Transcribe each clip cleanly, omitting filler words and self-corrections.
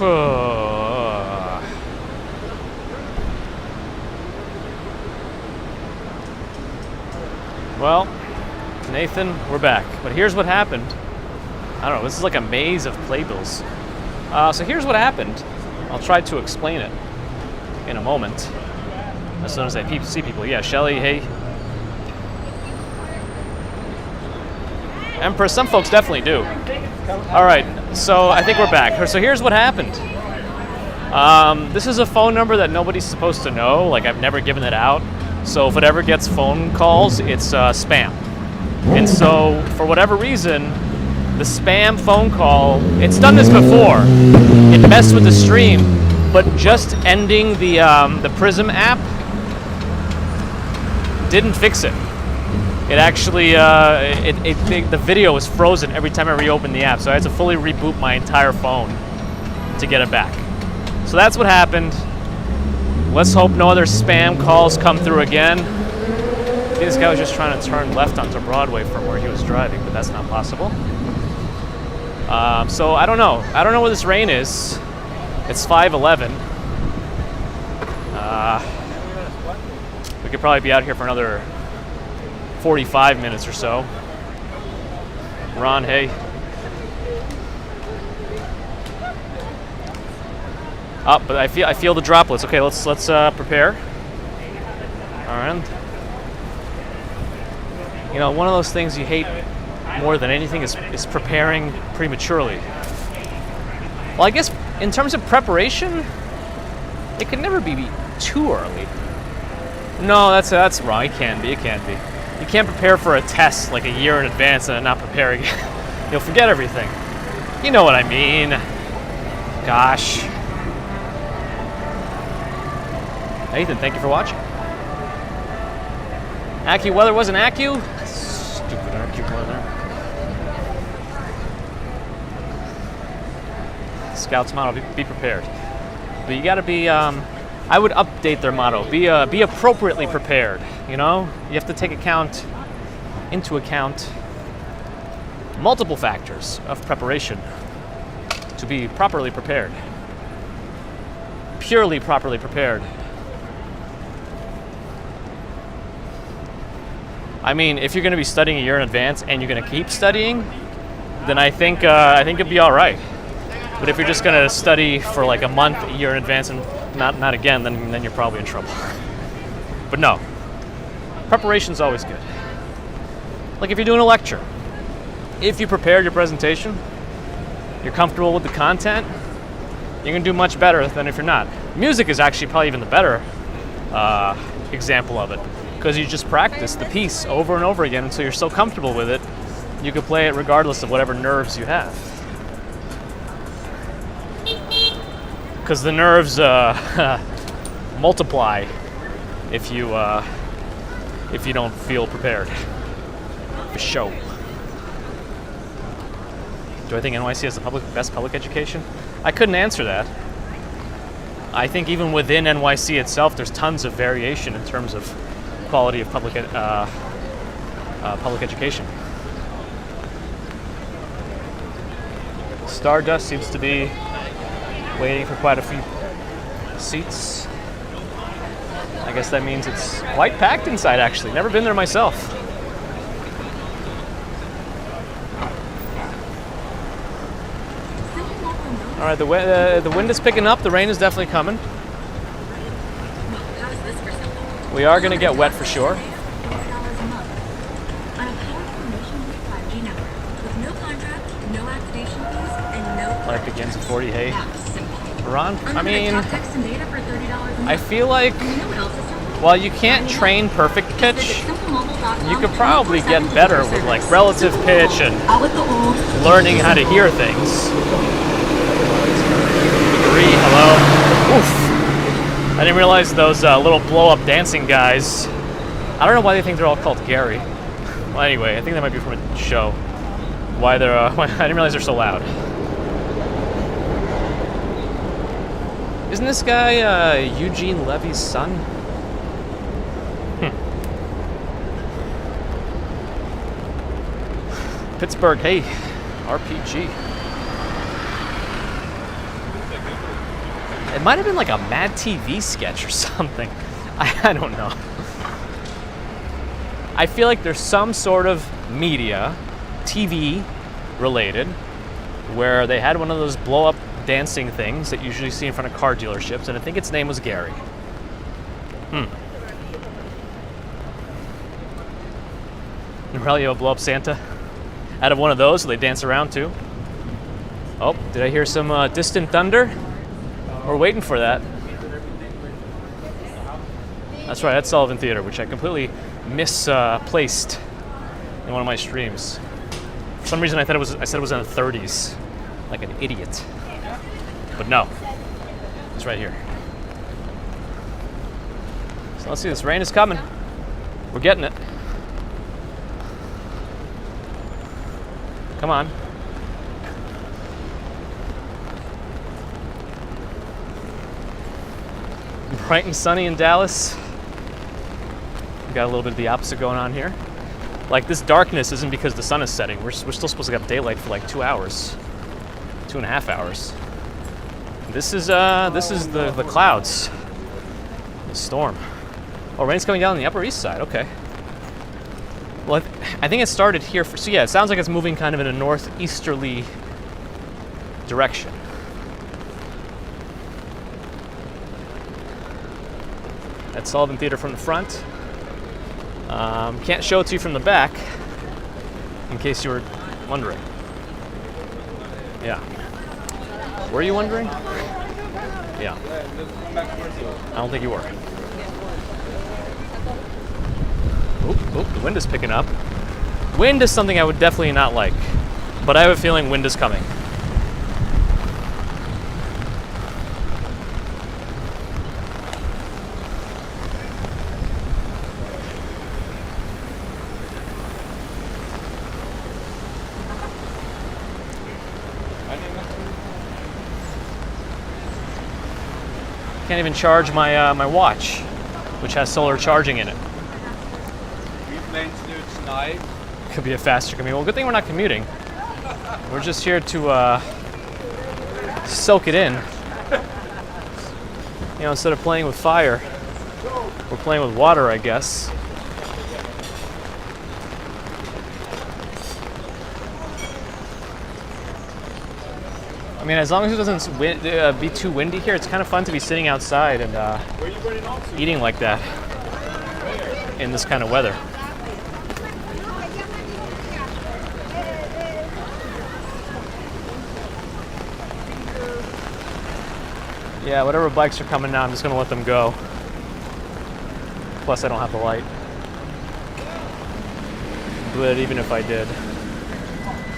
Well, Nathan, we're back. But here's what happened. I don't know, this is like a maze of playbills. So here's what happened. I'll try to explain it in a moment. As soon as I see people. Yeah, Shelly, hey. Empress, some folks definitely do. All right, so I think we're back. So here's what happened. This is a phone number that nobody's supposed to know. Like, I've never given it out. So if it ever gets phone calls, it's spam. And so, for whatever reason, the spam phone call, it's done this before. It messed with the stream, but just ending the Prism app didn't fix it. It actually, the video was frozen every time I reopened the app, so I had to fully reboot my entire phone to get it back. So that's what happened. Let's hope no other spam calls come through again. This guy was just trying to turn left onto Broadway from where he was driving, but that's not possible. So I don't know. I don't know where this rain is. It's 5:11. We could probably be out here for another 45 minutes or so. Ron, hey. Oh, but I feel the droplets. Okay, let's prepare. All right. You know, one of those things you hate more than anything is preparing prematurely. Well, I guess in terms of preparation, it can never be too early. No, that's wrong. It can be. You can't prepare for a test like a year in advance and then not prepare again. You'll forget everything. You know what I mean. Gosh. Nathan, thank you for watching. AccuWeather wasn't Accu? Stupid AccuWeather. Scouts motto, be prepared. But you gotta be, I would update their motto. Be appropriately prepared, you know? You have to take into account multiple factors of preparation to be properly prepared. Purely properly prepared. I mean, if you're going to be studying a year in advance and you're going to keep studying, then I think it'd be all right. But if you're just going to study for like a month, a year in advance, and not again, then you're probably in trouble. But no, preparation's always good. Like if you're doing a lecture, if you prepared your presentation, you're comfortable with the content, you're going to do much better than if you're not. Music is actually probably even the better example of it. Because you just practice the piece over and over again until you're so comfortable with it, you can play it regardless of whatever nerves you have. Because the nerves multiply if you don't feel prepared. For show. Do I think NYC has the best public education? I couldn't answer that. I think even within NYC itself, there's tons of variation in terms of quality of public education. Stardust seems to be waiting for quite a few seats. I guess that means it's quite packed inside, actually. Never been there myself. All right, the wind is picking up. The rain is definitely coming. We are going to get wet for sure. Life begins at 40. Hey, Ron. I mean, I feel like while you can't train perfect pitch, you could probably get better with like relative pitch and learning how to hear things. Agree. Hello. Oof. I didn't realize those little blow-up dancing guys. I don't know why they think they're all called Gary. Well, anyway, I think that might be from a show. Why they're? I didn't realize they're so loud. Isn't this guy Eugene Levy's son? Pittsburgh, hey, RPG. It might have been like a Mad TV sketch or something. I don't know. I feel like there's some sort of media, TV related, where they had one of those blow up dancing things that you usually see in front of car dealerships, and I think its name was Gary. And probably you'll blow up Santa out of one of those so they dance around too. Oh, did I hear some distant thunder? We're waiting for that. That's right, that's Sullivan Theater, which I completely misplaced in one of my streams. For some reason I said it was in the 30s, like an idiot. But no, it's right here. So let's see, this rain is coming. We're getting it. Come on. Bright and sunny in Dallas. We got a little bit of the opposite going on here. Like, this darkness isn't because the sun is setting. We're still supposed to get daylight for like 2 hours, 2.5 hours. This is the clouds, the storm. Oh, rain's coming down on the Upper East Side. Okay. Well, I think it started here. So yeah, it sounds like it's moving kind of in a northeasterly direction. That's Sullivan Theater from the front. Can't show it to you from the back, in case you were wondering. Yeah. Were you wondering? Yeah. I don't think you were. Oop, the wind is picking up. Wind is something I would definitely not like, but I have a feeling wind is coming. Can't even charge my my watch, which has solar charging in it. We plan to do it tonight. Could be a faster commute. Well, good thing we're not commuting. We're just here to soak it in. You know, instead of playing with fire, we're playing with water, I guess. I mean, as long as it doesn't be too windy here, it's kind of fun to be sitting outside and eating like that in this kind of weather. Yeah, whatever bikes are coming now, I'm just going to let them go. Plus, I don't have the light. But even if I did,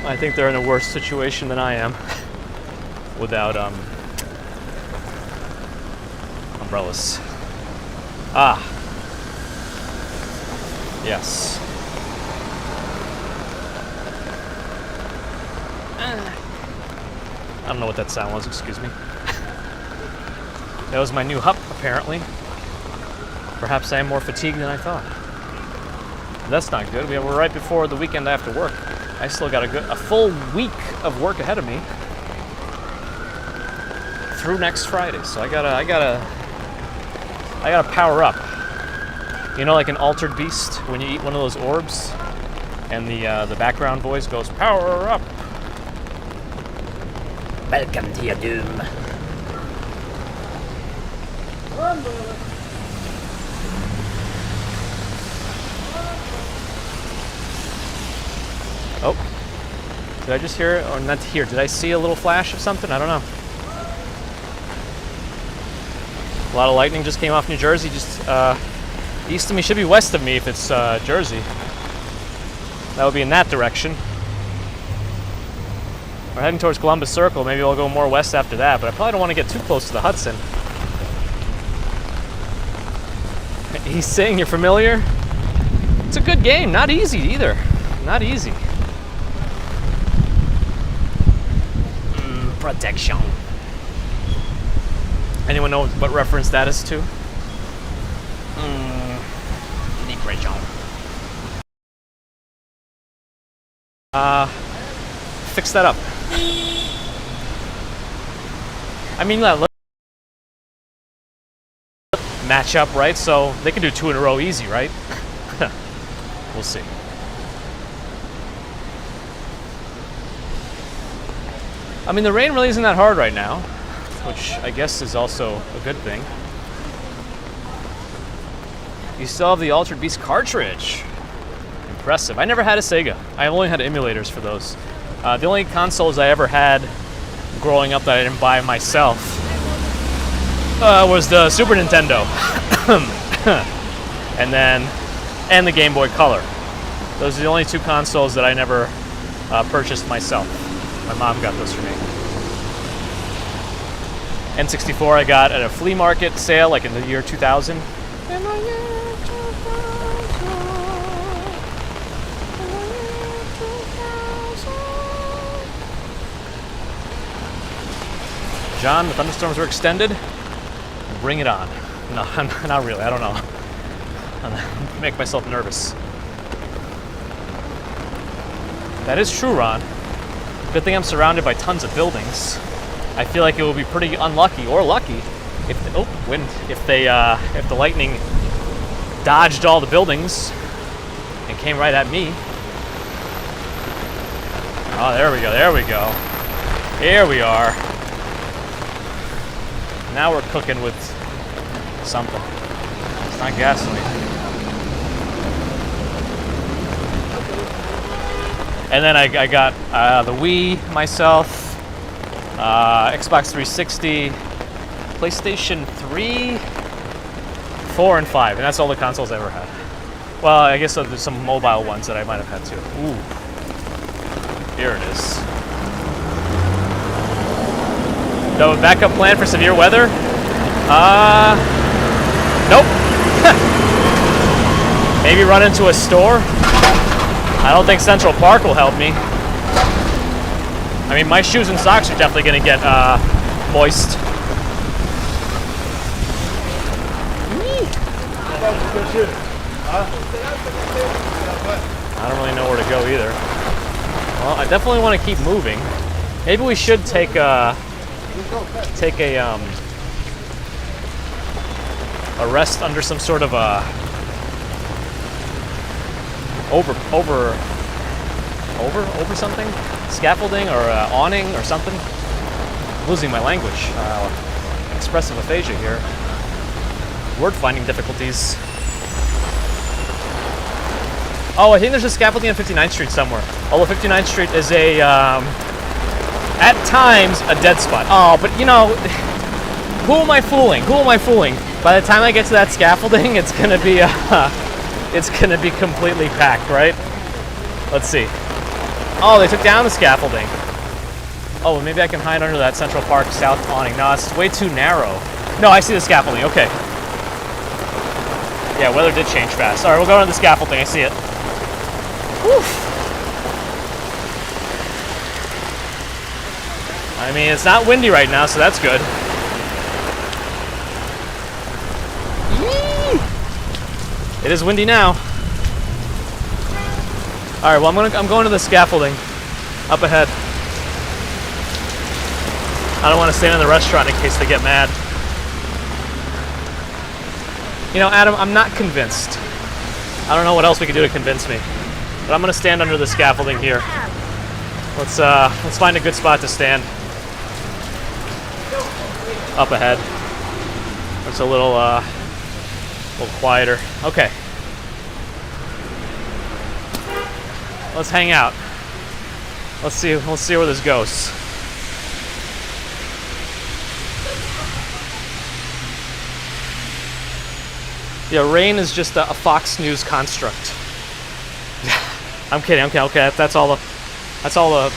I think they're in a worse situation than I am. Without umbrellas. Ah. Yes. I don't know what that sound was, excuse me. That was my new hup, apparently. Perhaps I am more fatigued than I thought. That's not good. We're right before the weekend after work. I still got a full week of work ahead of me. Through next Friday, so I gotta power up. You know, like an altered beast when you eat one of those orbs, and the background voice goes, "Power up." Welcome to your doom. Oh, did I just hear it, or not hear? Did I see a little flash of something? I don't know. A lot of lightning just came off New Jersey, just east of me, should be west of me if it's Jersey. That would be in that direction. We're heading towards Columbus Circle, maybe I'll go more west after that, but I probably don't want to get too close to the Hudson. He's saying you're familiar? It's a good game, not easy either. Not easy. Protection. Anyone know what reference that is to? Depression. Fix that up. I mean, look. match up, right? So they can do 2 in a row easy, right? We'll see. I mean, the rain really isn't that hard right now, which I guess is also a good thing. You still have the Altered Beast cartridge. Impressive. I never had a Sega. I only had emulators for those. The only consoles I ever had growing up that I didn't buy myself was the Super Nintendo. and the Game Boy Color. Those are the only 2 consoles that I never purchased myself. My mom got those for me. N64 I got at a flea market sale like in the year 2000. John, the thunderstorms were extended. Bring it on. No, not really. I don't know. I'm make myself nervous. That is true, Ron. Good thing I'm surrounded by tons of buildings. I feel like it would be pretty unlucky or lucky if if the lightning dodged all the buildings and came right at me. Oh, there we go. There we go. Here we are. Now we're cooking with something. It's not gasoline. And then I got the Wii myself, Xbox 360, PlayStation 3, 4, and 5, and that's all the consoles I ever had. Well, I guess there's some mobile ones that I might have had too. Ooh, here it is. No backup plan for severe weather? Nope. Maybe run into a store? I don't think Central Park will help me. I mean, my shoes and socks are definitely gonna get moist. I don't really know where to go either. Well, I definitely want to keep moving. Maybe we should take a rest under some sort of a over something, scaffolding or awning or something. I'm losing my language. Expressive aphasia here. Word finding difficulties. Oh, I think there's a scaffolding on 59th Street somewhere. Although 59th Street is a at times a dead spot. Oh, but you know, who am I fooling? Who am I fooling? By the time I get to that scaffolding, it's gonna be completely packed, right? Let's see. Oh, they took down the scaffolding. Oh, well, maybe I can hide under that Central Park South awning. No, it's way too narrow. No, I see the scaffolding. Okay. Yeah, weather did change fast. All right, we'll go under the scaffolding. I see it. Whew. I mean, it's not windy right now, so that's good. Yee! It is windy now. All right, well, I'm going to the scaffolding up ahead. I don't want to stand in the restaurant in case they get mad. You know, Adam, I'm not convinced. I don't know what else we can do to convince me, but I'm going to stand under the scaffolding here. Let's find a good spot to stand. Up ahead. It's a little quieter. Okay. Let's hang out. Let's see where this goes. Yeah, rain is just a Fox News construct. I'm kidding. Okay. That's all the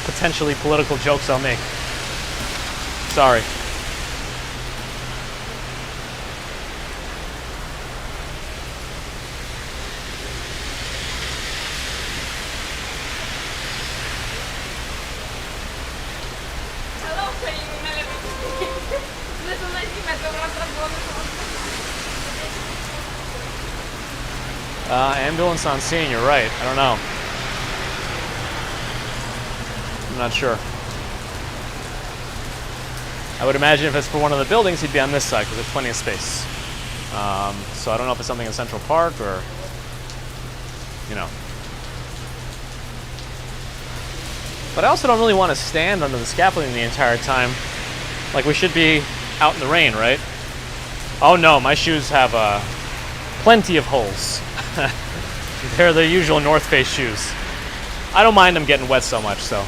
potentially political jokes I'll make. Sorry. Ambulance on scene, you're right. I don't know. I'm not sure. I would imagine if it's for one of the buildings, he'd be on this side because there's plenty of space. So I don't know if it's something in Central Park or, you know. But I also don't really want to stand under the scaffolding the entire time. Like, we should be out in the rain, right? Oh no, my shoes have plenty of holes. They're the usual North Face shoes. I don't mind them getting wet so much, so.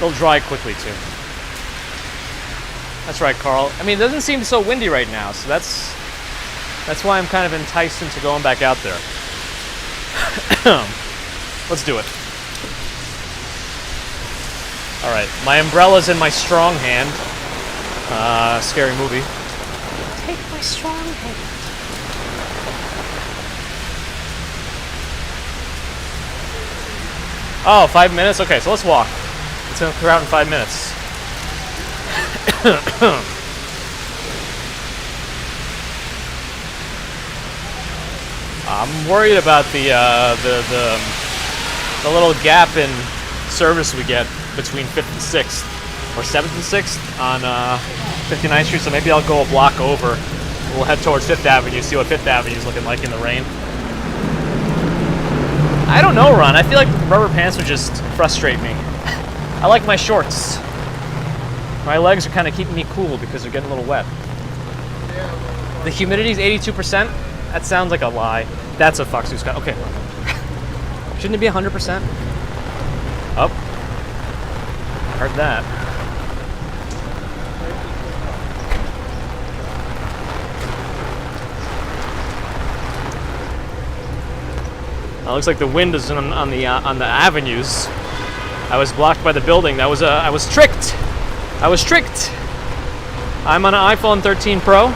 They'll dry quickly too. That's right, Carl. I mean, it doesn't seem so windy right now, so that's why I'm kind of enticed into going back out there. Let's do it. All right, my umbrella's in my strong hand. Scary movie. Take my strong hand. Oh, 5 minutes? Okay, so let's walk. It's gonna clear out in 5 minutes. I'm worried about the little gap in service we get between 5th and 6th, or 7th and 6th on 59th Street, so maybe I'll go a block over. We'll head towards 5th Avenue, see what 5th Avenue is looking like in the rain. I don't know, Ron. I feel like rubber pants would just frustrate me. I like my shorts. My legs are kind of keeping me cool because they're getting a little wet. The humidity is 82%. That sounds like a lie. That's a Fox News. Okay. Shouldn't it be 100%? Oh. Heard that. Looks like the wind is on the avenues. I was blocked by the building. I was tricked. I was tricked. I'm on an iPhone 13 Pro.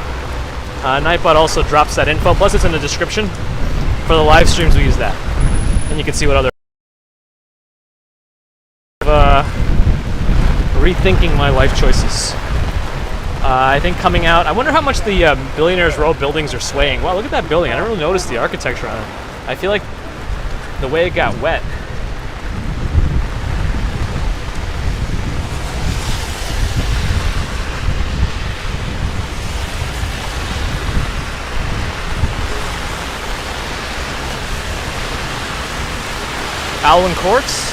Nightbot also drops that info. Plus, it's in the description. For the live streams, we use that, and you can see what other. Rethinking my life choices. I think coming out. I wonder how much the Billionaires Row buildings are swaying. Wow, look at that building. I never really noticed the architecture on it. I feel like the way it got wet. Allen Courts?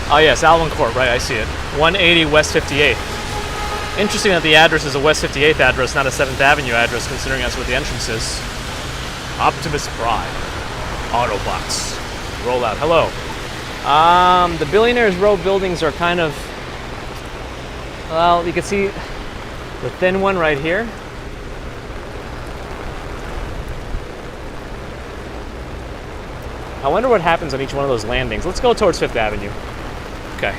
Oh yes, Allen Court, right, I see it. 180 West 58th. Interesting that the address is a West 58th address, not a 7th Avenue address, considering that's what the entrance is. Optimus Prime. Autobots. Roll out. Hello. The Billionaires Row buildings are kind of... Well, you can see the thin one right here. I wonder what happens on each one of those landings. Let's go towards 5th Avenue. Okay.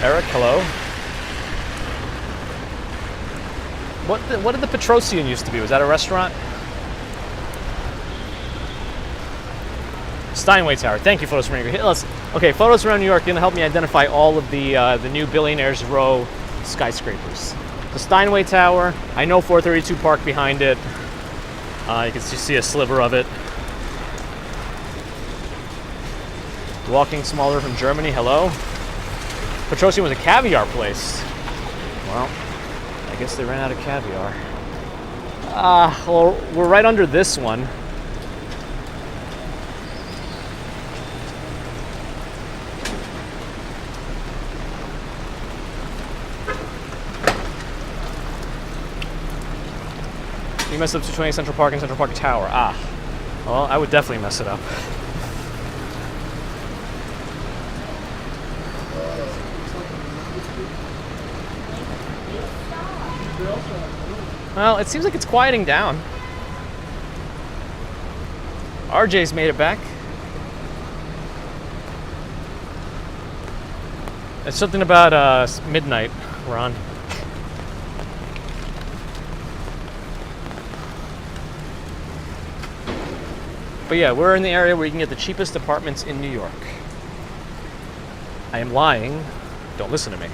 Eric, hello. What did the Petrosian used to be? Was that a restaurant? Steinway Tower. Thank you, Photos from New York. Okay, Photos around New York going to help me identify all of the new Billionaires Row skyscrapers. The Steinway Tower. I know 432 Park behind it. You can see a sliver of it. Walking Smaller from Germany. Hello. Petrosian was a caviar place. Well, I guess they ran out of caviar. Well, we're right under this one. You messed up 220 Central Park and Central Park Tower. Well, I would definitely mess it up. Well, it seems like it's quieting down. RJ's made it back. It's something about midnight we're on. But yeah, we're in the area where you can get the cheapest apartments in New York. I am lying. Don't listen to me.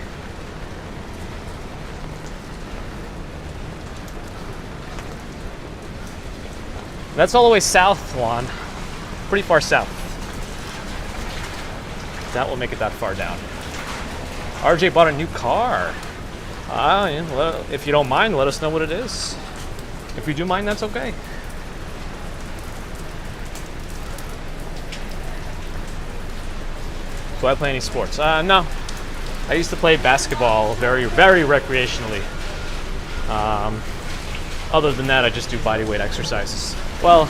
That's all the way south, Juan. Pretty far south. That will make it that far down. RJ bought a new car. Yeah, well, if you don't mind, let us know what it is. If you do mind, that's okay. Do I play any sports? No. I used to play basketball very, very recreationally. Other than that, I just do body weight exercises. Well,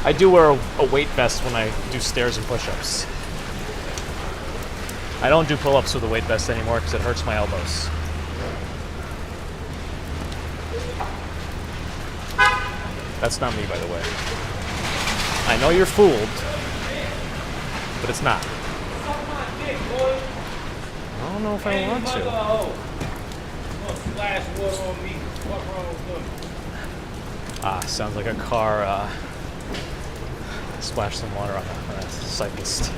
I do wear a weight vest when I do stairs and push-ups. I don't do pull-ups with a weight vest anymore because it hurts my elbows. That's not me, by the way. I know you're fooled, but it's not. I don't know if I want to. Sounds like a car splashed some water on a cyclist.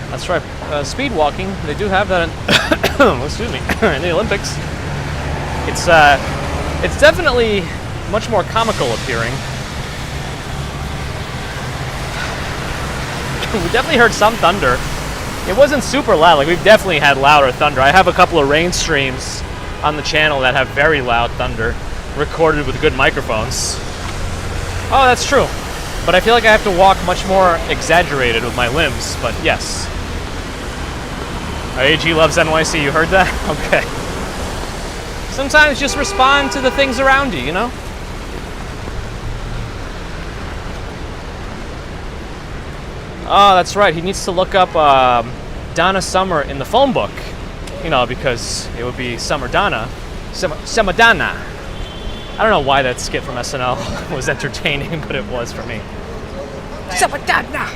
That's right. Speed walking, they do have that in, excuse me, in the Olympics. It's definitely much more comical appearing. We definitely heard some thunder. It wasn't super loud. Like, we've definitely had louder thunder. I have a couple of rain streams on the channel that have very loud thunder, recorded with good microphones. Oh, that's true. But I feel like I have to walk much more exaggerated with my limbs. But yes. AG loves NYC. You heard that? Okay. Sometimes just respond to the things around you, you know? Oh, that's right. He needs to look up Donna Summer in the phone book, you know, because it would be Summer Donna. Summer Donna. I don't know why that skit from SNL was entertaining, but it was for me. Summer Donna.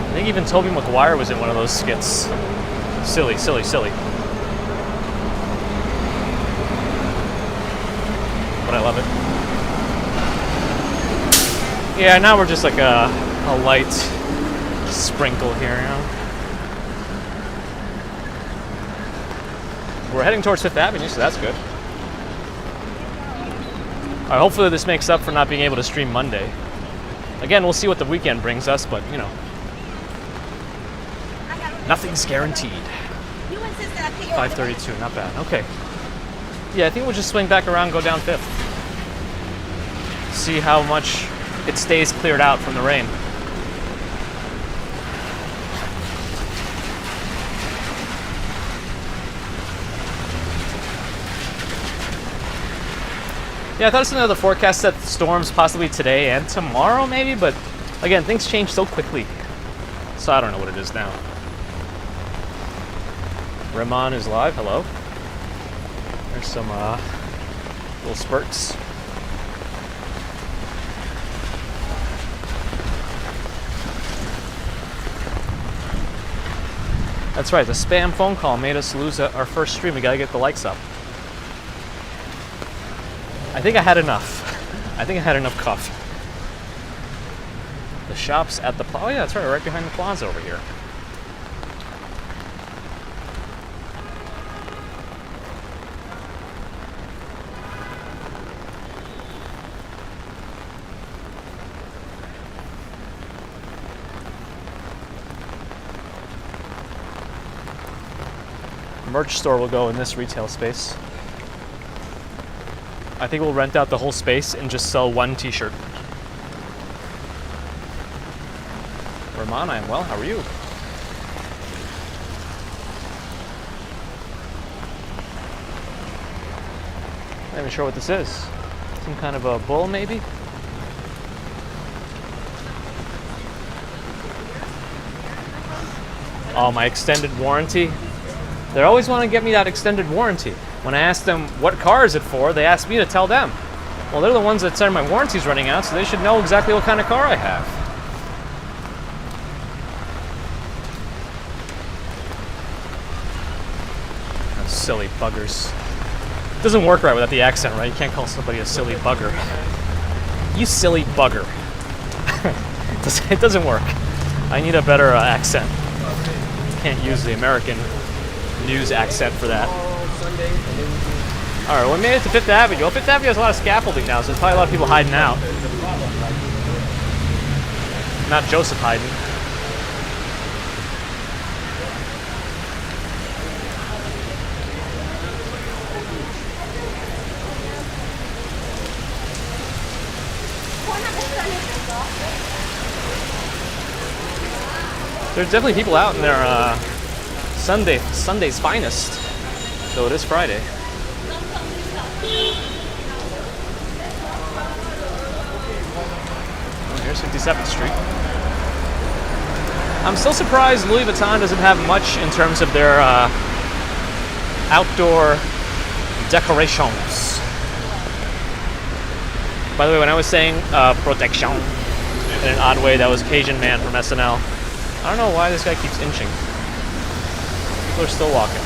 I think even Tobey Maguire was in one of those skits. Silly, silly, silly. But I love it. Yeah, now we're just like a light sprinkle here, you know? We're heading towards 5th Avenue, so that's good. All right, hopefully this makes up for not being able to stream Monday. Again, we'll see what the weekend brings us, but, you know. Nothing's guaranteed. 5:32, not bad. Okay. Yeah, I think we'll just swing back around, go down 5th. See how much it stays cleared out from the rain. Yeah, I thought something of the forecast said storms possibly today and tomorrow maybe, but again, things change so quickly. So I don't know what it is now. Ramon is live. Hello. There's some little spurts. That's right. The spam phone call made us lose our first stream. We gotta get the likes up. I think I had enough. I think I had enough coffee. The shop's at the plaza. Oh yeah, that's right behind the plaza over here. Merch store will go in this retail space. I think we'll rent out the whole space and just sell one t-shirt. Ramon, I am well. How are you? Not even sure what this is. Some kind of a bull, maybe? Oh, my extended warranty. They always want to get me that extended warranty. When I ask them what car is it for, they ask me to tell them. Well, they're the ones that said my warranty's running out, so they should know exactly what kind of car I have. Silly buggers. It doesn't work right without the accent, right? You can't call somebody a silly bugger. You silly bugger. It doesn't work. I need a better accent. Can't use the American news accent for that. Alright, well, we made it to Fifth Avenue. Well, Fifth Avenue has a lot of scaffolding now, so there's probably a lot of people hiding out. Not Joseph hiding. There's definitely people out in their Sunday's finest, though it is Friday. Oh, here's 57th Street. I'm still surprised Louis Vuitton doesn't have much in terms of their outdoor decorations. By the way, when I was saying protection in an odd way, that was Cajun Man from SNL. I don't know why this guy keeps inching. People are still walking.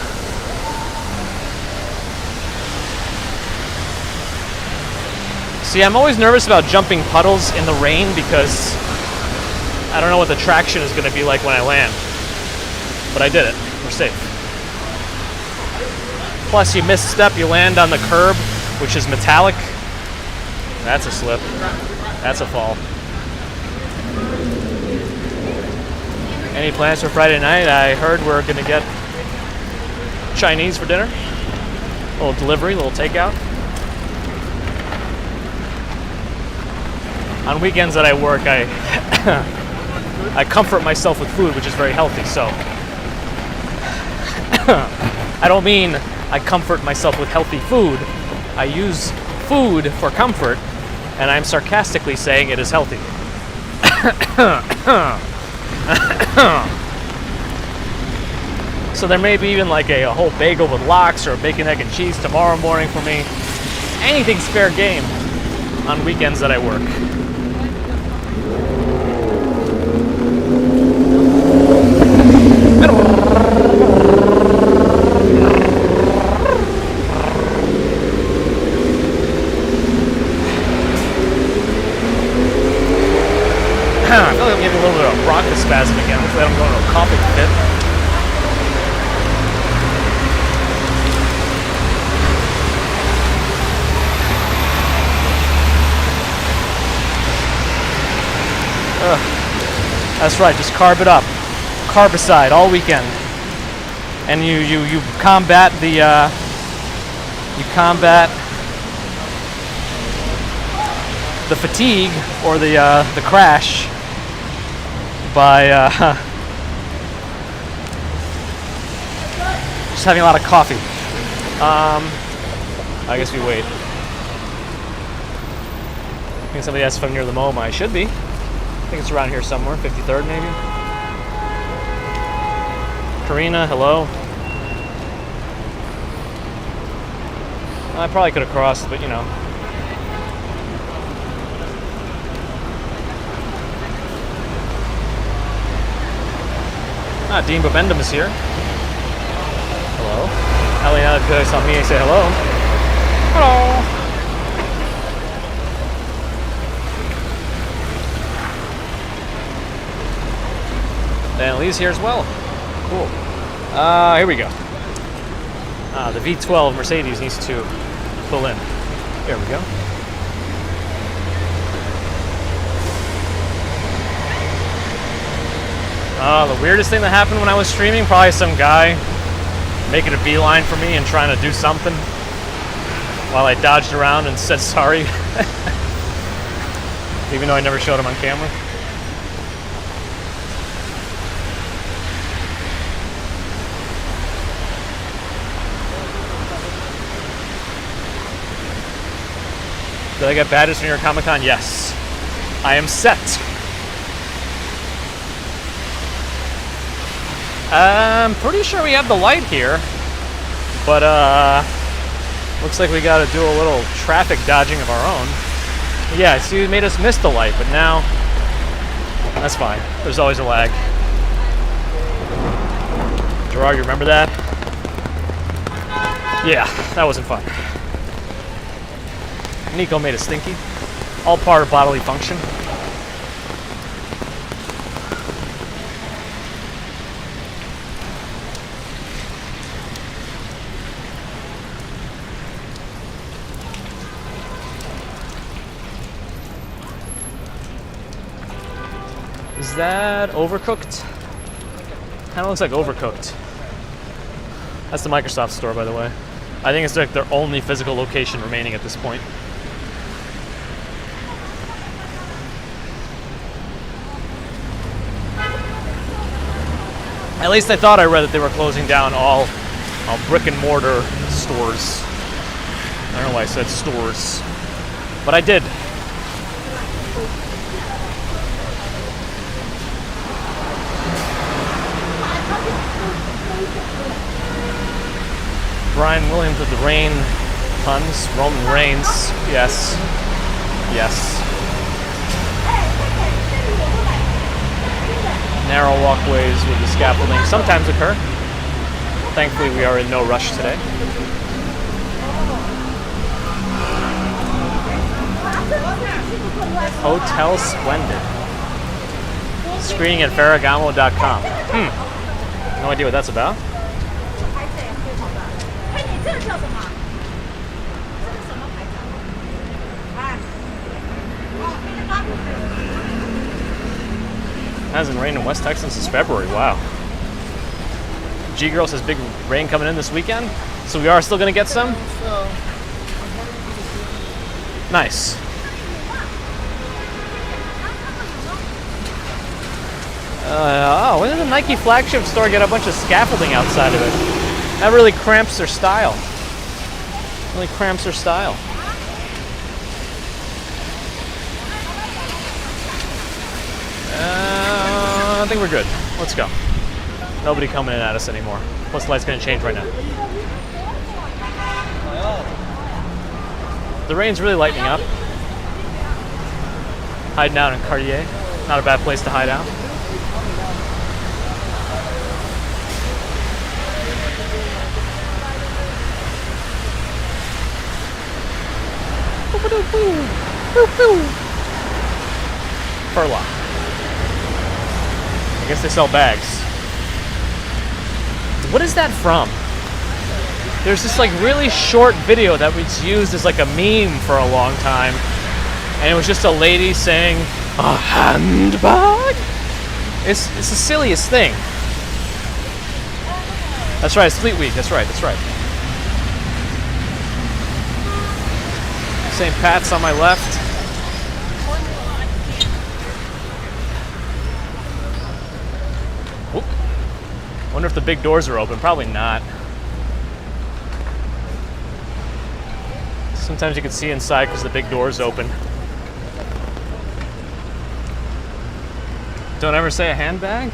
See, I'm always nervous about jumping puddles in the rain because I don't know what the traction is going to be like when I land. But I did it. We're safe. Plus, you misstep, you land on the curb, which is metallic. That's a slip. That's a fall. Any plans for Friday night? I heard we're going to get Chinese for dinner. A little delivery, a little takeout. On weekends that I work, I comfort myself with food, which is very healthy, so. I don't mean I comfort myself with healthy food. I use food for comfort, and I'm sarcastically saying it is healthy. So there may be even like a whole bagel with lox or a bacon, egg, and cheese tomorrow morning for me. Anything's fair game on weekends that I work. I feel like I'm getting a little bit of bronchospasm again. Hopefully I don't go into a coughing fit. That's right, just carb it up. Carbicide all weekend. And you combat the the fatigue or the crash by just having a lot of coffee. I guess we wait. I think somebody asked if I'm near the MoMA. I should be. I think it's around here somewhere, 53rd maybe. Karina, hello. I probably could have crossed, but you know. Dean Bobendum is here. Hello. Eliana saw me and say hello. Hello. And Lee's here as well. Cool. Here we go. The V12 Mercedes needs to pull in. Here we go. The weirdest thing that happened when I was streaming, probably some guy making a beeline for me and trying to do something while I dodged around and said sorry. Even though I never showed him on camera. Did I get badges from your Comic-Con? Yes. I am set. I'm pretty sure we have the light here, but looks like we got to do a little traffic dodging of our own. Yeah, see, it made us miss the light, but now that's fine. There's always a lag. Gerard, you remember that? Yeah, that wasn't fun. Nico made a stinky. All part of bodily function. Is that Overcooked? Kind of looks like Overcooked. That's the Microsoft store, by the way. I think it's like their only physical location remaining at this point. At least I thought I read that they were closing down all brick and mortar stores. I don't know why I said stores, but I did. Brian Williams with the rain puns. Roman Reigns. Yes. Yes. Narrow walkways with the scaffolding sometimes occur. Thankfully, we are in no rush today. Hotel Splendid. Screening at Ferragamo.com. No idea what that's about. Hasn't rained in West Texas since February. Wow. G-Girl says big rain coming in this weekend, so we are still going to get some. Nice. When did the Nike flagship store get a bunch of scaffolding outside of it? That really cramps their style. Really cramps their style. I think we're good. Let's go. Nobody coming in at us anymore. Plus, the light's going to change right now. The rain's really lightening up. Hiding out in Cartier. Not a bad place to hide out. Furlough. I guess they sell bags. What is that from? There's this like really short video that was used as like a meme for a long time, and it was just a lady saying, "A handbag?" It's the silliest thing. That's right, it's Fleet Week. That's right. St. Pat's on my left. Whoop. Wonder if the big doors are open. Probably not. Sometimes you can see inside because the big door's open. Don't ever say a handbag?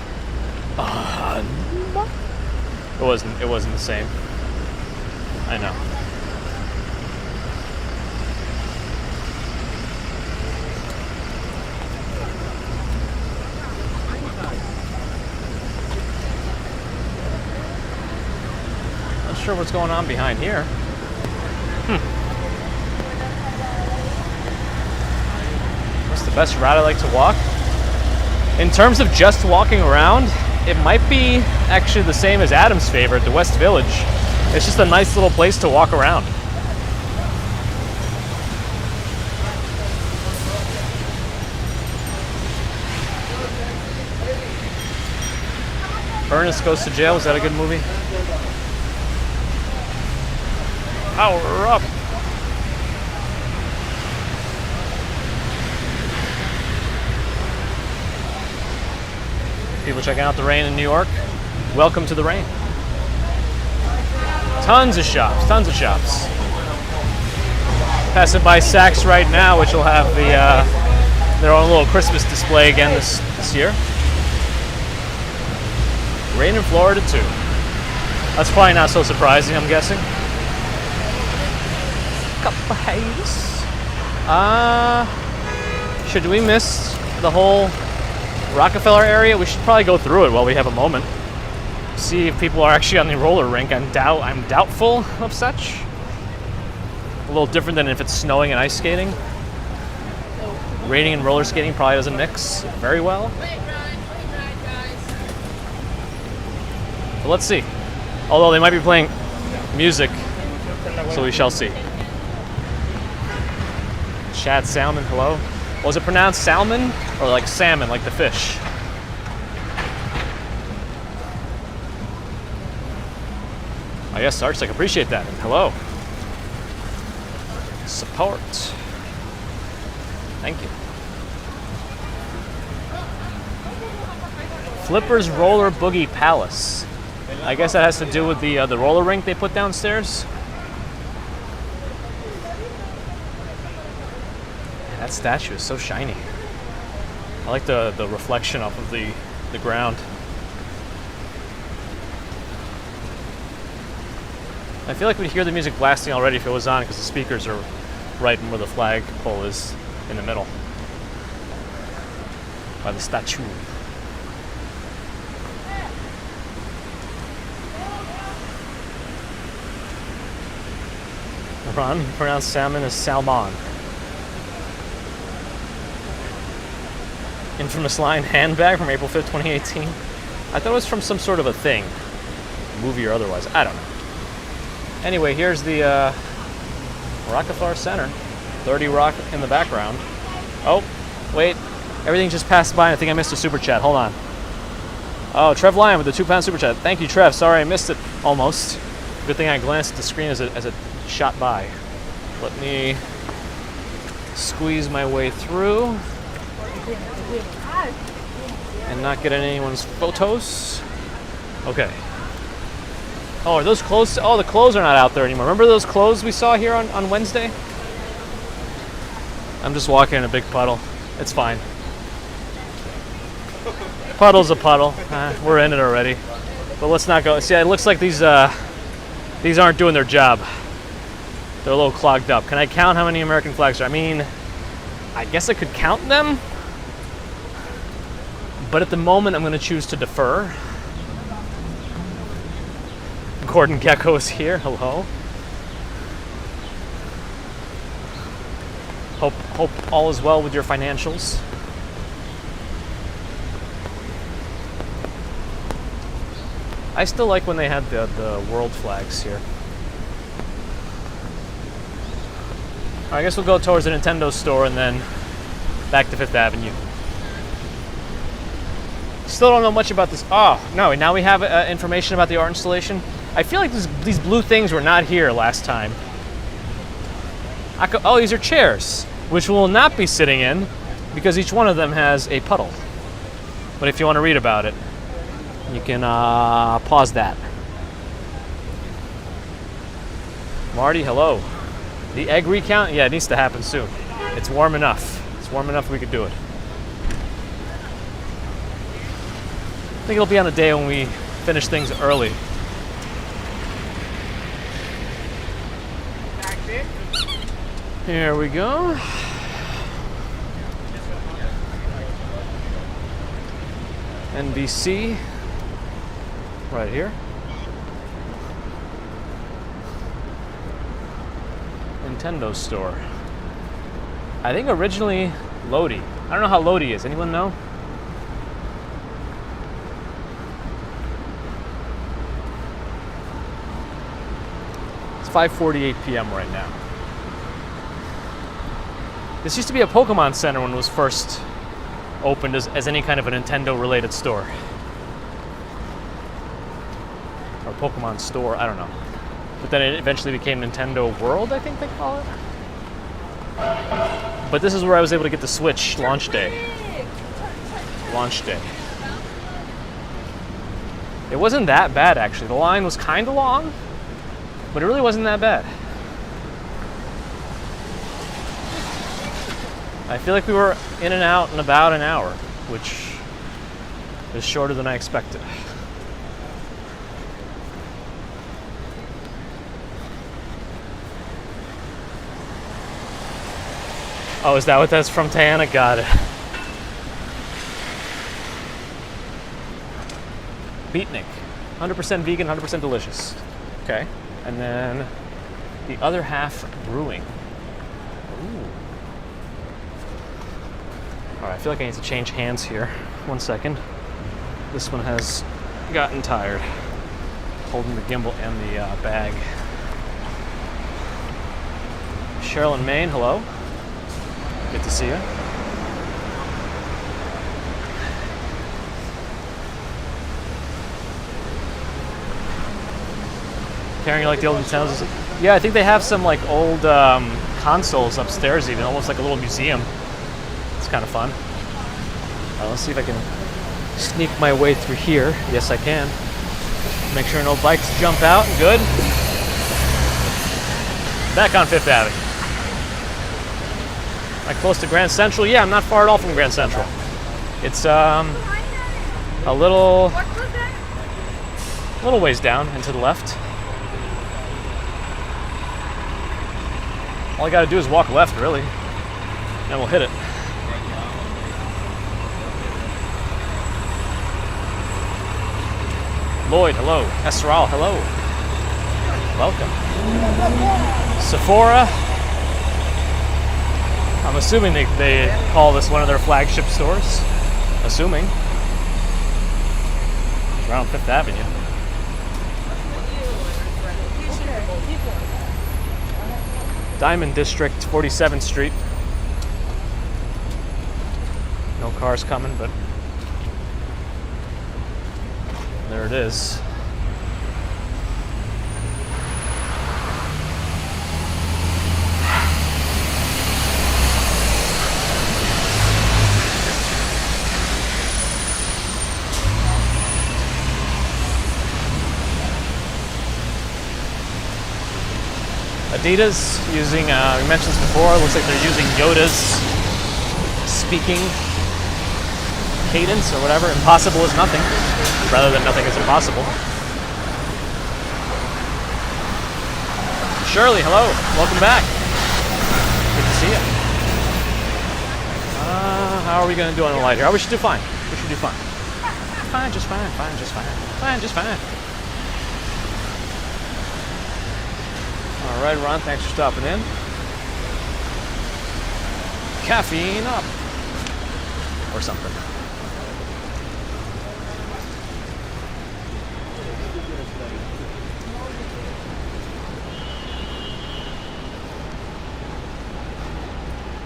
A handbag? It wasn't the same. I know. Not sure what's going on behind here. What's the best route I like to walk? In terms of just walking around, it might be actually the same as Adam's favorite, the West Village. It's just a nice little place to walk around. Ernest Goes to Jail, is that a good movie? Power up! People checking out the rain in New York. Welcome to the rain. Tons of shops. Passing by Saks right now, which will have their own little Christmas display again this year. Rain in Florida too. That's probably not so surprising, I'm guessing. Couple haze. Should we miss the whole Rockefeller area? We should probably go through it while we have a moment. See if people are actually on the roller rink. I'm doubtful of such. A little different than if it's snowing and ice skating. Raining and roller skating probably doesn't mix very well. But let's see. Although they might be playing music, so we shall see. Shad salmon, hello. Was it pronounced salmon or like salmon, like the fish? Oh yes, Arch, I appreciate that. Hello. Support. Thank you. Flipper's Roller Boogie Palace. I guess that has to do with the roller rink they put downstairs. Man, that statue is so shiny. I like the reflection off of the ground. I feel like we'd hear the music blasting already if it was on because the speakers are right where the flagpole is in the middle. By the statue. Ron pronounced salmon as salmon. Infamous line handbag from April 5th, 2018. I thought it was from some sort of a thing. Movie or otherwise. I don't know. Anyway, here's the Rockefeller Center. 30 Rock in the background. Oh, wait. Everything just passed by and I think I missed a super chat. Hold on. Oh, Trev Lyon with the £2 super chat. Thank you, Trev. Sorry I missed it almost. Good thing I glanced at the screen as it shot by. Let me squeeze my way through and not get anyone's photos. Okay. Oh, are those clothes? Oh, the clothes are not out there anymore. Remember those clothes we saw here on Wednesday? I'm just walking in a big puddle. It's fine. Puddle's a puddle. We're in it already. But let's not go. See, it looks like these aren't doing their job. They're a little clogged up. Can I count how many American flags are? I mean, I guess I could count them. But at the moment, I'm going to choose to defer. Gordon Gecko is here. Hello. Hope all is well with your financials. I still like when they had the world flags here. I guess we'll go towards the Nintendo store and then back to Fifth Avenue. Still don't know much about this. Oh, no, now we have information about the art installation. I feel like these blue things were not here last time. Oh, these are chairs, which we will not be sitting in because each one of them has a puddle. But if you want to read about it, you can pause that. Marty, hello. The egg recount? Yeah, it needs to happen soon. It's warm enough. It's warm enough we could do it. I think it'll be on a day when we finish things early. Here we go. NBC. Right here. Nintendo store. I think originally Lodi. I don't know how Lodi is. Anyone know? It's 5:48 p.m. right now. This used to be a Pokemon Center when it was first opened as any kind of a Nintendo-related store. Or Pokemon store, I don't know. But then it eventually became Nintendo World, I think they call it. But this is where I was able to get the Switch launch day. Launch day. It wasn't that bad, actually. The line was kind of long, but it really wasn't that bad. I feel like we were in and out in about an hour, which is shorter than I expected. Oh, is that what that's from, Tayana? Got it. Beatnik. 100% vegan, 100% delicious. Okay. And then the other half brewing. Ooh. All right, I feel like I need to change hands here. 1 second. This one has gotten tired holding the gimbal and the bag. Cheryl in Maine, hello. Good to see you. Carrying like the old Nintendos. Yeah, I think they have some like old consoles upstairs, even almost like a little museum. It's kind of fun. Let's see if I can sneak my way through here. Yes, I can. Make sure no bikes jump out. Good. Back on Fifth Avenue. Am I close to Grand Central? Yeah, I'm not far at all from Grand Central. It's a little ways down and to the left. All I gotta do is walk left, really, and we'll hit it. Lloyd, hello. Esral, hello. Welcome. Sephora. I'm assuming they call this one of their flagship stores. Assuming. It's around Fifth Avenue. Diamond District, 47th Street. No cars coming, but there it is. Adidas using, we mentioned this before, looks like they're using Yoda's speaking cadence or whatever. Impossible is nothing, rather than nothing is impossible. Shirley, hello, welcome back. Good to see you. How are we going to do on the light here? Oh, we should do fine. We should do fine. Fine, just fine, fine, just fine. Fine, just fine. All right, Ron, thanks for stopping in. Caffeine up. Or something.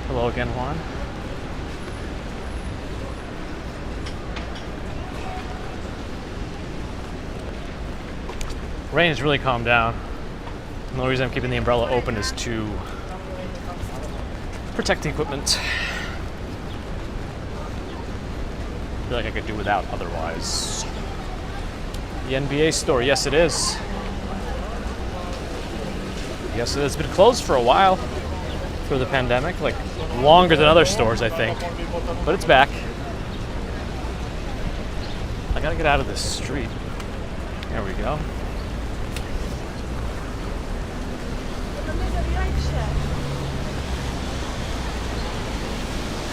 Hello again, Juan. Rain has really calmed down. The only reason I'm keeping the umbrella open is to protect the equipment. I feel like I could do without otherwise. The NBA store, yes it is. Yes, it has been closed for a while through the pandemic, like longer than other stores, I think. But it's back. I gotta get out of this street. There we go.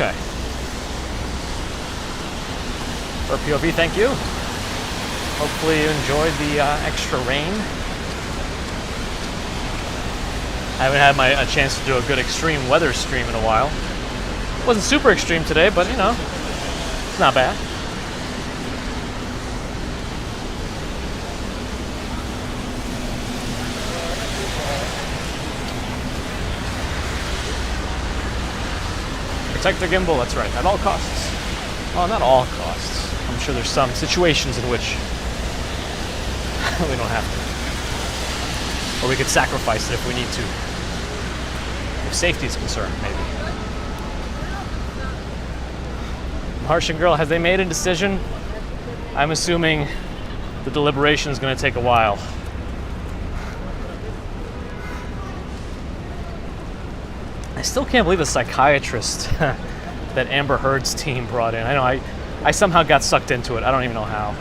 Okay. For POV, thank you. Hopefully you enjoyed the extra rain. I haven't had a chance to do a good extreme weather stream in a while. It wasn't super extreme today, but you know, it's not bad. Protect the gimbal, that's right, at all costs. Well, not all costs. I'm sure there's some situations in which we don't have to. Or we could sacrifice it if we need to. If safety is concerned, maybe. Martian Girl, has they made a decision? I'm assuming the deliberation is going to take a while. I still can't believe the psychiatrist that Amber Heard's team brought in. I know I somehow got sucked into it. I don't even know how.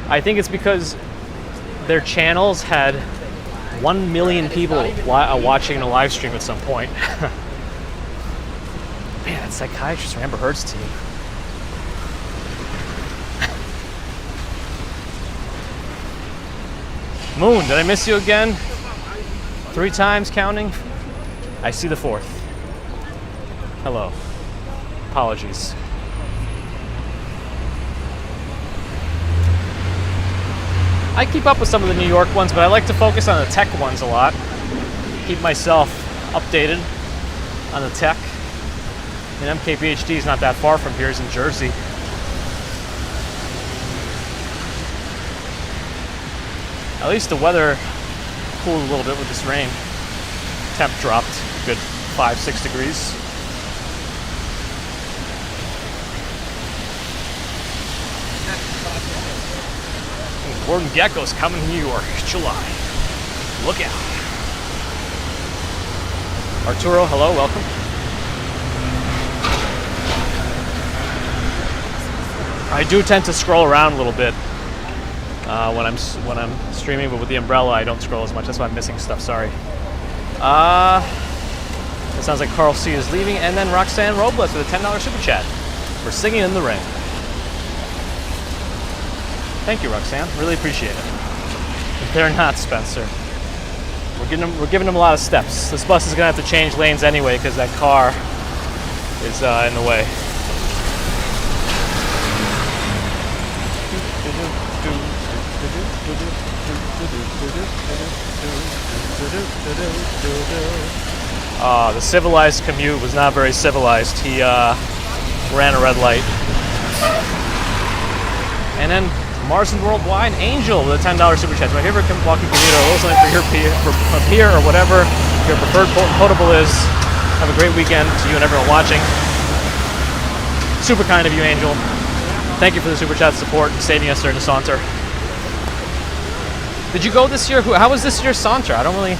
I think it's because their channels had 1 million people watching a live stream at some point. Man, that psychiatrist from Amber Heard's team. Moon, did I miss you again? 3 times counting? I see the 4th. Hello. Apologies. I keep up with some of the New York ones, but I like to focus on the tech ones a lot. Keep myself updated on the tech. And MKBHD is not that far from here, it's in Jersey. At least the weather cooled a little bit with this rain. Temp dropped a good 5-6 degrees. Gordon Gekko's coming to New York, July. Look out. Arturo, hello, welcome. I do tend to scroll around a little bit when I'm streaming, but with the umbrella I don't scroll as much. That's why I'm missing stuff. Sorry. It sounds like Carl C is leaving, and then Roxanne Robles with a $10 super chat for Singing in the Rain. Thank you, Roxanne. Really appreciate it. If they're not, Spencer. We're giving them a lot of steps. This bus is gonna have to change lanes anyway because that car is in the way. The civilized commute was not very civilized. He ran a red light. And then Marson Worldwide, Angel with a $10 super chat. My favorite walking commuter, listening for your peer or whatever your preferred potable is. Have a great weekend to you and everyone watching. Super kind of you, Angel. Thank you for the super chat support and saving us during the saunter. Did you go this year? How was this year's saunter? I don't really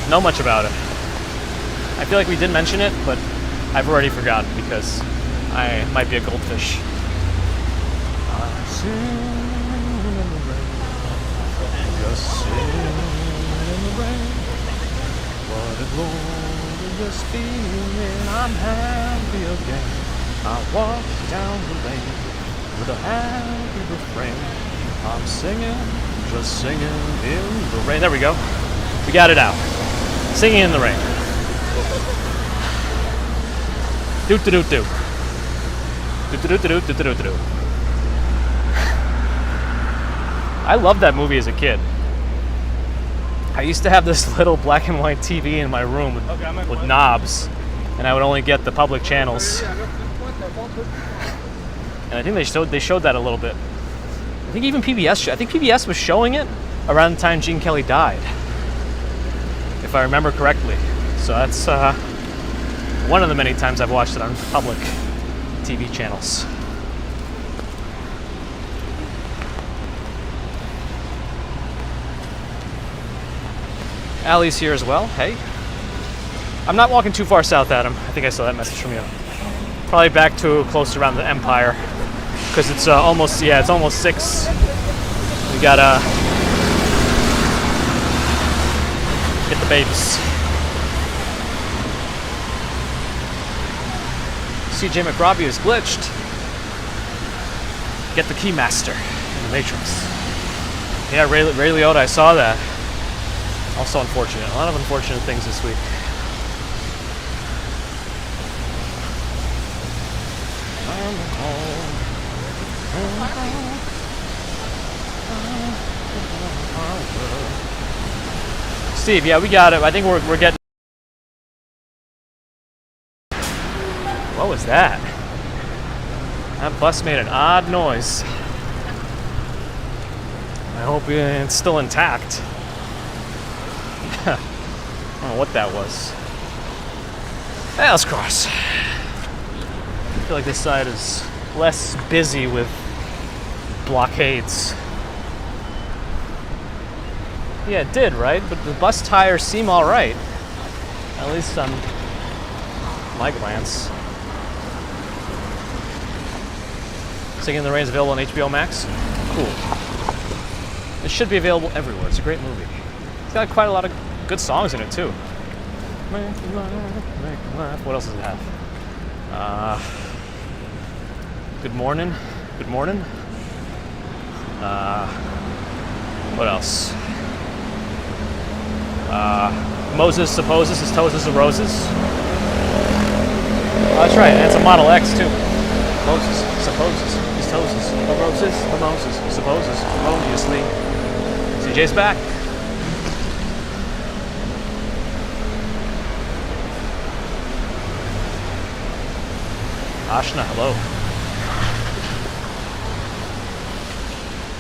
know much about it. I feel like we did mention it, but I've already forgotten because I might be a goldfish. Just sitting in the rain. What a glorious feeling. I'm happy again. I walk down the lane with a happy refrain. I'm singing, just singing in the rain. There we go. We got it out. Singing in the rain. Doot doot doot doot. Doot doot doot doot doot doot. I loved that movie as a kid. I used to have this little black and white TV in my room with knobs, and I would only get the public channels. And I think they showed that a little bit. I think even PBS. I think PBS was showing it around the time Gene Kelly died, if I remember correctly. So that's one of the many times I've watched it on public TV channels. Allie's here as well. Hey. I'm not walking too far south, Adam. I think I saw that message from you. Probably back to close around the Empire. Because it's almost 6. We gotta get the babes. CJ McRobbie is glitched. Get the Keymaster in the Matrix. Yeah, Ray Liotta, I saw that. Also unfortunate. A lot of unfortunate things this week. Steve, yeah, we got it. I think we're getting. What was that? That bus made an odd noise. I hope it's still intact. I don't know what that was. Hey, let's cross. I feel like this side is less busy with blockades. Yeah, it did, right? But the bus tires seem all right. At least on my glance. Singing in the Rain is available on HBO Max. Cool. It should be available everywhere. It's a great movie. It's got quite a lot of good songs in it too. Make a laugh. What else does it have? Good morning. Good morning. What else? Moses supposes his toes is roses. Oh, that's right, and it's a Model X too. Moses supposes his toes is roses. The Moses supposes harmoniously. CJ's back. Ashna, hello.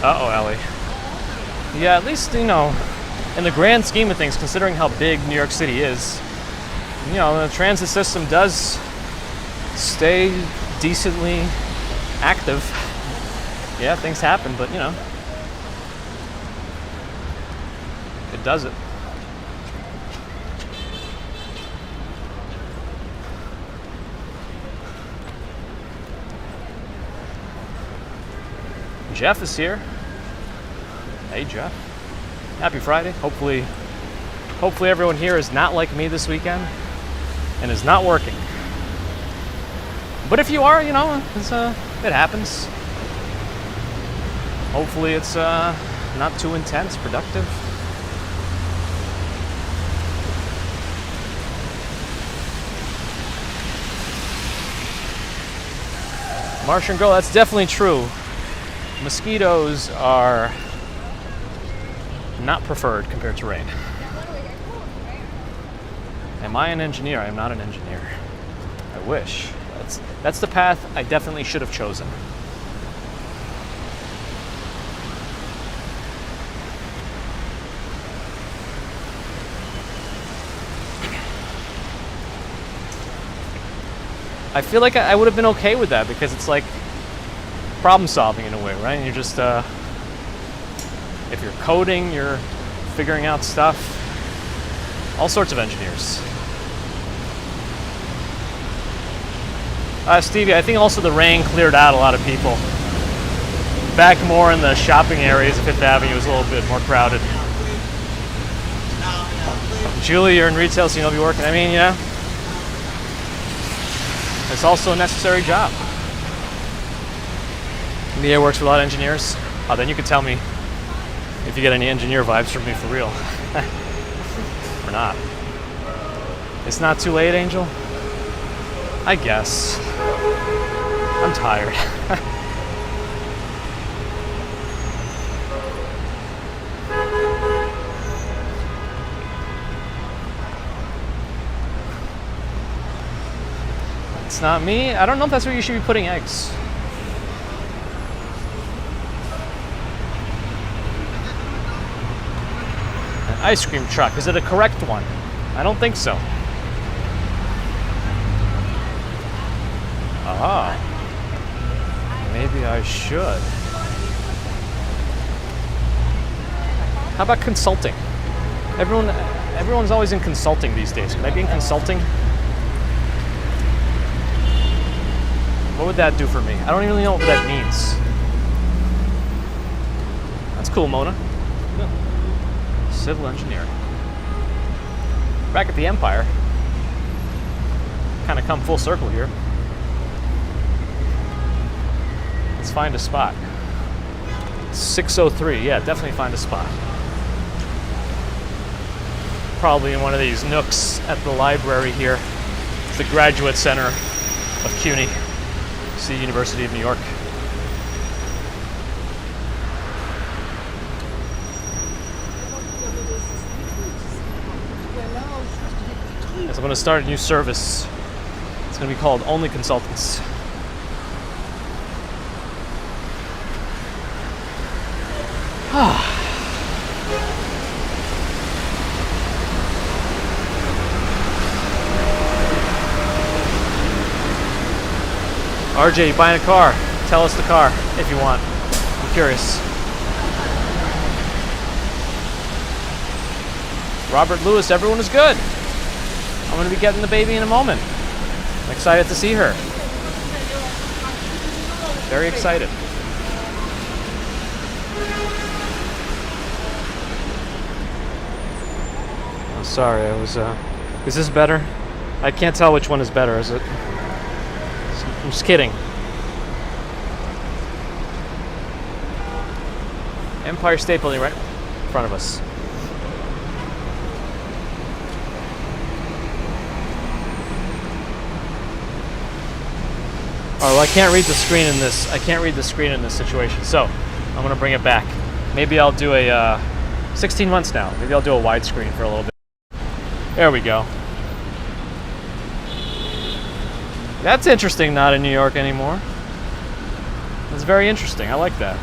Uh-oh, Ellie. Yeah, at least, in the grand scheme of things, considering how big New York City is, the transit system does stay decently active. Yeah, things happen, but, it does it. Jeff is here. Hey, Jeff. Happy Friday. Hopefully everyone here is not like me this weekend and is not working. But if you are, it happens. Hopefully it's not too intense, productive. Martian Girl, that's definitely true. Mosquitoes are not preferred compared to rain. Am I an engineer? I am not an engineer. I wish. That's the path I definitely should have chosen. I feel like I would have been okay with that because it's like problem solving in a way, right? And you're just, if you're coding, you're figuring out stuff. All sorts of engineers. Stevie, I think also the rain cleared out a lot of people. Back more in the shopping areas of Fifth Avenue was a little bit more crowded. Julie, you're in retail, so you'll be working. I mean, it's also a necessary job. Mia works with a lot of engineers. Oh, then you could tell me if you get any engineer vibes from me for real. Or not. It's not too late, Angel? I guess. I'm tired. It's not me. I don't know if that's where you should be putting eggs. An ice cream truck. Is it a correct one? I don't think so. Ah. Maybe I should. How about consulting? Everyone's always in consulting these days. Can I be in consulting? What would that do for me? I don't even really know what that means. That's cool, Mona. Yeah. Civil engineering. Back at the Empire. Kind of come full circle here. Let's find a spot. 603, yeah, definitely find a spot. Probably in one of these nooks at the library here. It's the Graduate Center of CUNY. It's the University of New York. So I'm going to start a new service. It's going to be called Only Consultants. RJ, you buying a car? Tell us the car if you want. I'm curious. Robert Lewis, everyone is good. I'm going to be getting the baby in a moment. I'm excited to see her. Very excited. Oh, sorry, I was, is this better? I can't tell which one is better, is it? I'm just kidding. Empire State Building right in front of us. Oh, I can't read the screen in this. I can't read the screen in this situation. So I'm gonna bring it back. Maybe I'll do a 16 months now. Maybe I'll do a widescreen for a little bit. There we go. That's interesting. Not in New York anymore. That's very interesting. I like that.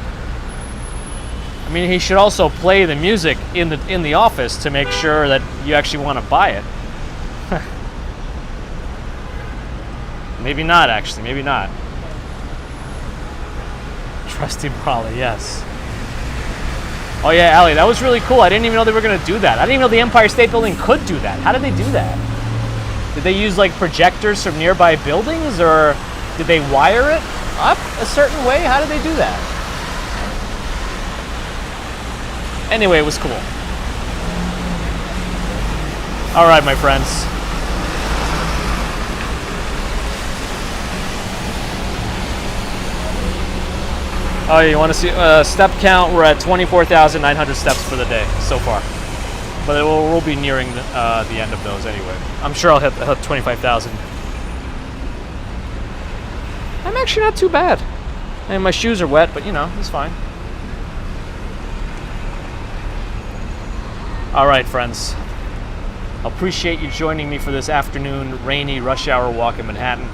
I mean, he should also play the music in the office to make sure that you actually want to buy it. Maybe not, actually. Maybe not. Trusty Brawley, yes. Oh yeah, Ali, that was really cool. I didn't even know they were going to do that. I didn't even know the Empire State Building could do that. How did they do that? Did they use like projectors from nearby buildings, or did they wire it up a certain way? How did they do that? Anyway, it was cool. All right, my friends. Oh, you want to see step count? We're at 24,900 steps for the day so far, but we'll be nearing the end of those anyway. I'm sure I'll hit 25,000. I'm actually not too bad, and my shoes are wet, but you know, it's fine. All right, friends. I appreciate you joining me for this afternoon rainy rush hour walk in Manhattan.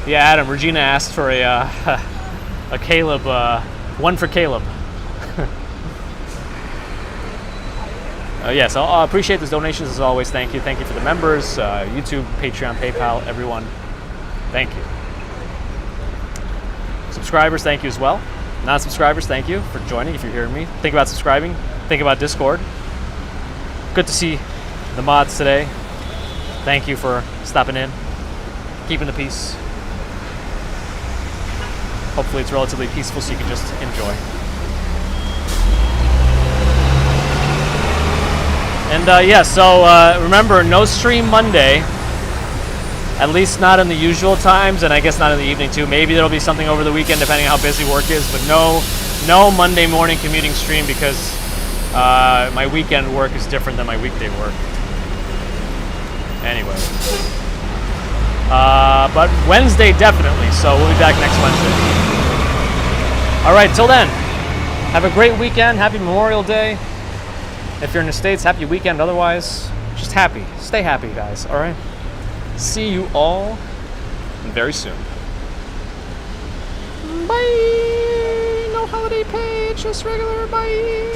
Yeah, Adam, Regina asked for a Caleb, one for Caleb. Yes, I appreciate those donations as always. Thank you. Thank you for the members, YouTube, Patreon, PayPal, everyone. Thank you. Subscribers, thank you as well. Non-subscribers, thank you for joining if you're hearing me. Think about subscribing. Think about Discord. Good to see the mods today. Thank you for stopping in, keeping the peace. Hopefully it's relatively peaceful so you can just enjoy. And yeah, so remember, no stream Monday, at least not in the usual times, and I guess not in the evening too. Maybe there'll be something over the weekend depending on how busy work is, but no Monday morning commuting stream because my weekend work is different than my weekday work. Anyway. But Wednesday definitely, so we'll be back next Wednesday. All right, till then, have a great weekend. Happy Memorial Day. If you're in the States, happy weekend. Otherwise, just happy. Stay happy, guys, all right? See you all very soon. Bye. No holiday pay, just regular. Bye.